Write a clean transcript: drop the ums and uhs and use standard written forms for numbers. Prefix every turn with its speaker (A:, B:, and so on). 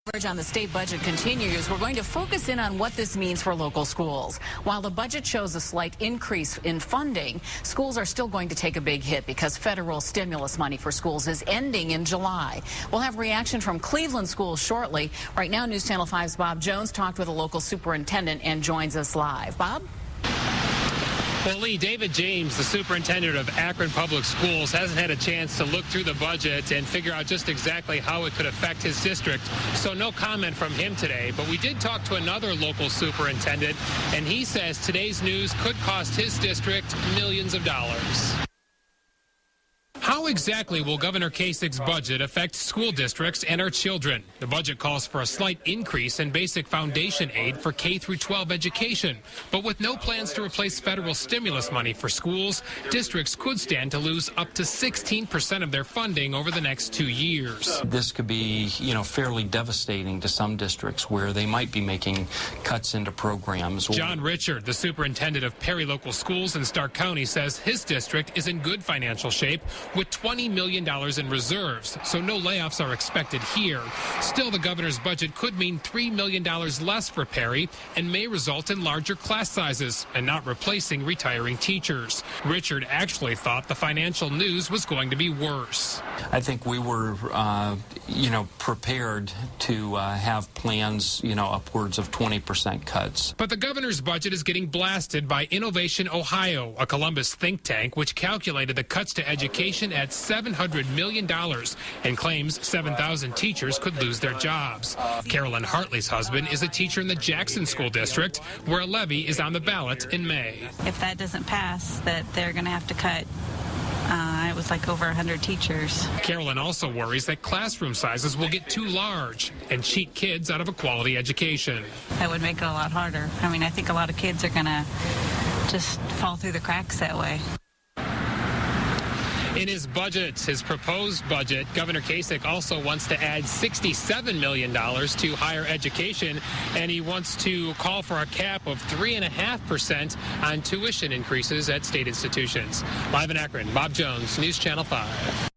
A: Coverage on the state budget continues. We're going to focus in on what this means for local schools. While the budget shows a slight increase in funding, schools are still going to take a big hit because federal stimulus money for schools is ending in July. We'll have reaction from Cleveland schools shortly. Right now, News Channel 5's Bob Jones talked with a local superintendent and joins us live. Bob?
B: Well, Lee, David James, the superintendent of Akron Public Schools, hasn't had a chance to look through the budget and figure out just exactly how it could affect his district. So no comment from him today. But we did talk to another local superintendent, and he says today's news could cost his district millions of dollars. How exactly will Governor Kasich's budget affect school districts and our children? The budget calls for a slight increase in basic foundation aid for K-12 education. But with no plans to replace federal stimulus money for schools, districts could stand to lose up to 16% of their funding over the next 2 years.
C: This could be, fairly devastating to some districts where they might be making cuts into programs.
B: John Richard, the superintendent of Perry Local Schools in Stark County, says his district is in good financial shape with $20 million in reserves, so no layoffs are expected here. Still, the governor's budget could mean $3 million less for Perry and may result in larger class sizes and not replacing retiring teachers. Richard actually thought the financial news was going to be worse.
C: I think we were, prepared to have plans, upwards of 20% cuts.
B: But the governor's budget is getting blasted by Innovation Ohio, a Columbus think tank, which calculated the cuts to education at $700 million and claims 7,000 teachers could lose their jobs. Carolyn Hartley's husband is a teacher in the Jackson School District, where a levy is on the ballot in May.
D: If that doesn't pass, that they're going to have to cut. It was like over 100 teachers.
B: Carolyn also worries that classroom sizes will get too large and cheat kids out of a quality education.
D: That would make it a lot harder. I think a lot of kids are going to just fall through the cracks that way.
B: In his budget, his proposed budget, Governor Kasich also wants to add $67 million to higher education, and he wants to call for a cap of 3.5% on tuition increases at state institutions. Live in Akron, Bob Jones, News Channel 5.